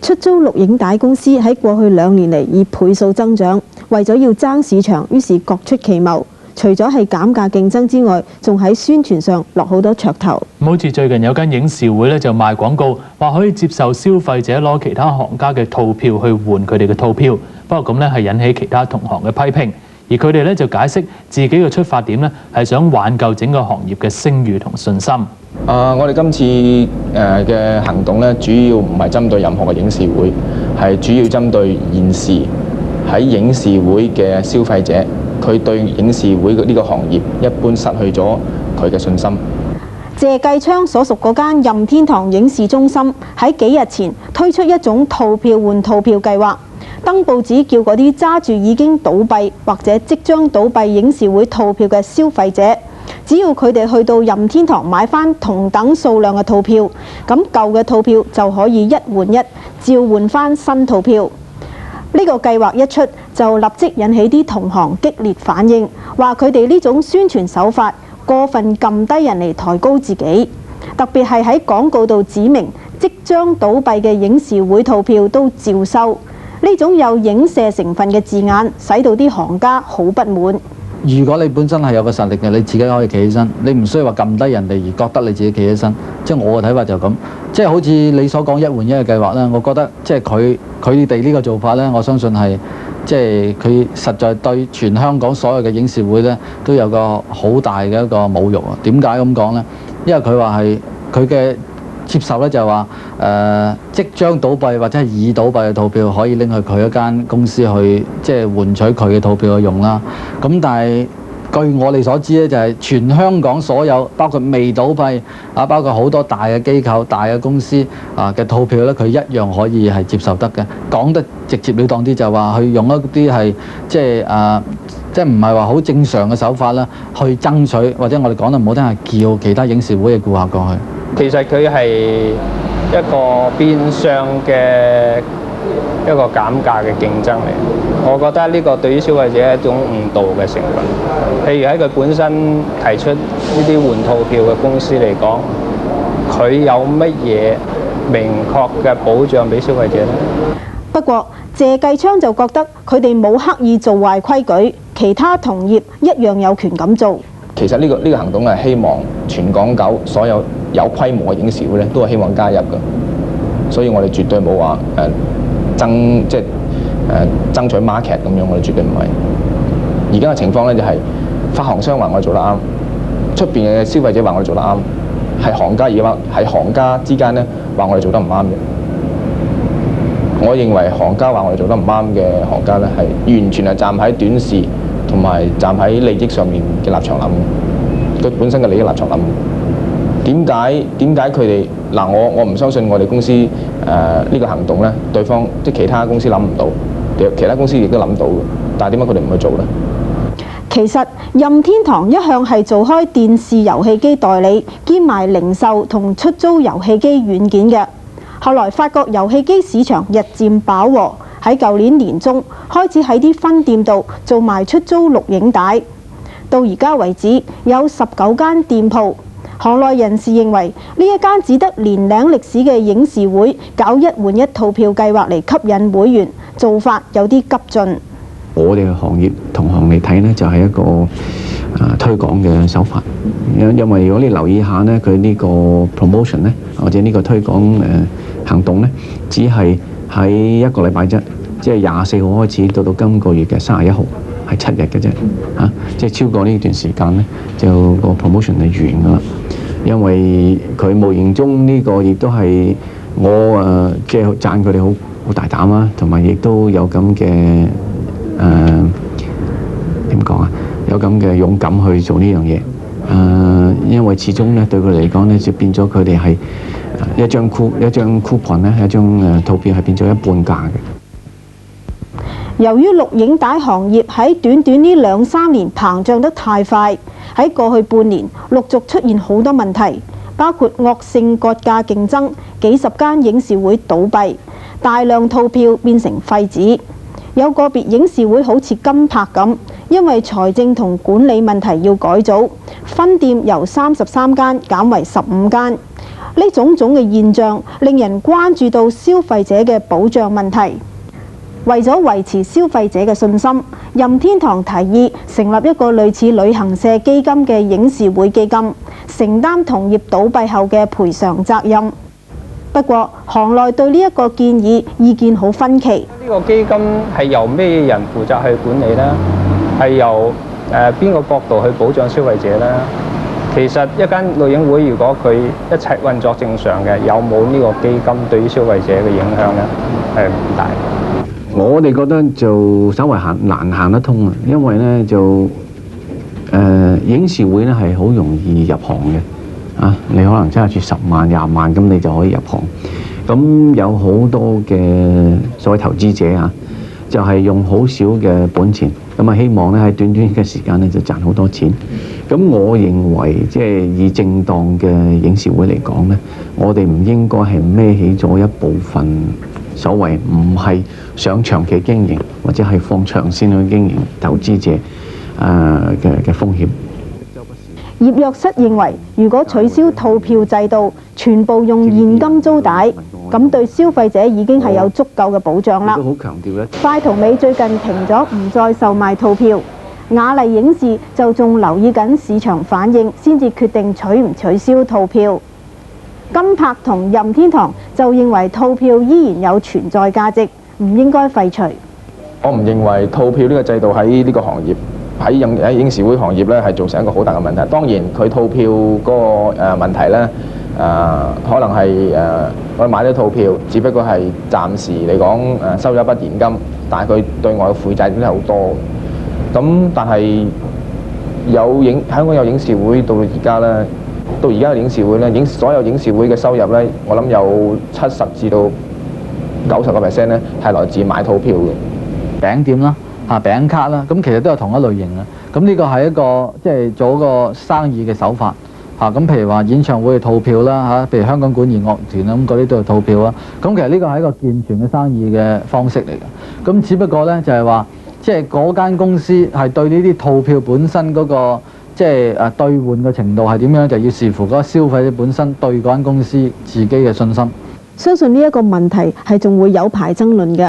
出租錄影帶公司喺過去2年嚟以倍數增長，為咗要爭市場，於是各出奇謀。除咗係減價競爭之外，仲喺宣傳上落好多噱頭。好似最近有間影視會咧就賣廣告，話可以接受消費者攞其他行家嘅套票去換佢哋嘅套票。不過咁咧係引起其他同行嘅批評，而佢哋咧就解釋自己嘅出發點咧係想挽救整個行業嘅聲譽同信心。我哋今次嘅行動咧，主要唔係針對任何嘅影視會，係主要針對現時喺影視會嘅消費者。佢對影視會呢個行業一般失去咗佢嘅信心。謝繼昌所屬嗰間任天堂影視中心喺幾日前推出一種套票換套票計劃，登報紙叫嗰啲揸住已經倒閉或者即將倒閉影視會套票嘅消費者，只要佢哋去到任天堂買返同等數量嘅套票，咁舊嘅套票就可以一換一，召喚返新套票。呢個計劃一出，就立即引起啲同行激烈反應，話佢哋呢種宣傳手法過分撳低人嚟抬高自己，特別係喺廣告度指明即將倒閉嘅影視會套票都照收，呢種有影射成分嘅字眼，使到啲行家好不滿。如果你本身係有個實力嘅，你自己可以企起身，你唔需要話撳低人哋而覺得你自己企起身。即係我嘅睇法就咁，即係好似你所講一換一嘅計劃咧，我覺得即係佢哋呢個做法咧，我相信係即係佢實在對全香港所有嘅影視會咧都有個好大嘅一個侮辱啊！點解咁講咧？因為佢話係佢嘅接受咧就係話即將倒閉或者係已倒閉嘅套票可以拎去佢一間公司去即係換取佢嘅套票去用啦。咁但係據我哋所知咧，就係全香港所有包括未倒閉啊，包括好多大嘅機構、大嘅公司啊嘅套票咧，佢一樣可以係接受得嘅。講得直接了當啲就係話去用一啲係即係唔係話好正常嘅手法啦，去爭取或者我哋講得唔好聽係叫其他影視會嘅顧客過去。其實佢係一個變相嘅一個減價嘅競爭嚟，我覺得呢個對於消費者係一種誤導嘅成分。譬如喺佢本身提出呢啲換套票嘅公司嚟講，佢有乜嘢明確嘅保障俾消費者呢？不過謝繼昌就覺得佢哋冇刻意做壞規矩，其他同業一樣有權咁做。其實呢個行動係希望全港九所有有規模嘅影視會咧，都係希望加入嘅，所以我哋絕對冇話爭取 market 咁樣，我哋絕對唔係。而家嘅情況咧就係發行商話我哋做得啱，出邊嘅消費者話我哋做得啱，係行家而話係行家之間咧話我哋做得唔啱嘅。我認為行家話我哋做得唔啱嘅行家咧，係完全係站喺短視同埋站喺利益上面嘅立場諗，佢本身嘅利益立場諗。點解佢哋嗱？我唔相信我哋公司呢個行動咧，對方即係其他公司諗唔到，其他公司亦都諗到嘅，但係點解佢哋唔去做咧？其實任天堂一向係做開電視遊戲機代理，兼賣零售同出租遊戲機軟件嘅。後來發覺遊戲機市場日漸飽和，喺舊年年中開始喺啲分店度做埋出租錄影帶，到而家為止有19間店鋪。行內人士認為呢一間只得年齡歷史嘅影視會搞一換一套票計劃嚟吸引會員，做法有啲急進。我哋嘅行業同行嚟睇呢，就係一個推廣嘅手法。因為如果你留意下呢，佢呢個 promotion 呢，或者呢個推廣行動呢，只係喺一個禮拜啫，即係24號開始到今個月嘅31號，係7日嘅啫。即係超過呢段時間呢，就個 promotion 係完噶啦。因為佢無形中呢個亦都係我即係讚佢哋好大膽啦，同埋亦都有咁嘅點講啊，有咁嘅勇敢去做呢樣嘢。因為始終咧對佢嚟講咧，就變咗佢哋係一張 coupon 咧，一張套票係變咗一半價嘅。由於錄影帶行業喺短短呢2-3年膨脹得太快，喺過去半年陸續出現好多問題，包括惡性割價競爭、幾十間影視會倒閉、大量套票變成廢紙。有個別影視會好似金柏咁，因為財政同管理問題要改組，分店由33間減為15間。呢種種嘅現象令人關注到消費者嘅保障問題。為咗維持消費者嘅信心，任天堂提議成立一個類似旅行社基金嘅影視會基金，承擔同業倒閉後嘅賠償責任。不過，行內對呢一個建議意見好分歧。呢個基金係由咩人負責去管理呢？係由邊個角度去保障消費者呢？其實一間錄影會如果佢一切運作正常嘅，有冇呢個基金對於消費者嘅影響呢？係唔大。我哋覺得就稍為難行得通啊，因為咧就影視會咧係好容易入行嘅啊，你可能真係住10萬、20萬咁，你就可以入行。咁有好多嘅所謂投資者啊，就係用好少嘅本錢，咁啊希望咧喺短短嘅時間咧就賺好多錢。咁我認為即係以正當嘅影視會嚟講咧，我哋唔應該係孭起咗一部分所謂唔係想長期經營或者係放長線去經營投資者嘅風險。葉若瑟認為，如果取消套票制度，全部用現金租帶，咁對消費者已經係有足夠嘅保障啦。都好強調咧，快圖美最近停咗唔再售賣套票，雅麗影視就仲留意緊市場反應，先至決定取唔取消套票。金柏同任天堂就認為套票依然有存在價值，唔應該廢除。我唔認為套票呢個制度喺呢個行業喺影視會行業咧係造成一個好大嘅問題。當然佢套票嗰個問題咧可能係我哋買咗套票，只不過係暫時嚟講收咗一筆現金，但係佢對外嘅負債真係好多。咁但係香港有影視會到而家咧。到而家嘅影視會咧，所有影視會嘅收入咧，我諗有70%至到90%咧，係來自買套票嘅餅店啦、餅卡啦，咁其實都係同一類型嘅。咁呢個係一個即係做一個生意嘅手法嚇。咁譬如話演唱會嘅套票啦嚇，譬如香港管弦樂團啦，咁嗰啲都係套票啦。咁其實呢個係一個健全嘅生意嘅方式嚟嘅。咁只不過咧就係話，即係嗰間公司係對呢啲套票本身嗰個。即係兌換嘅程度係點樣，就要視乎嗰個消費者本身對嗰間公司自己嘅信心。相信呢一個問題係仲會有排爭論嘅。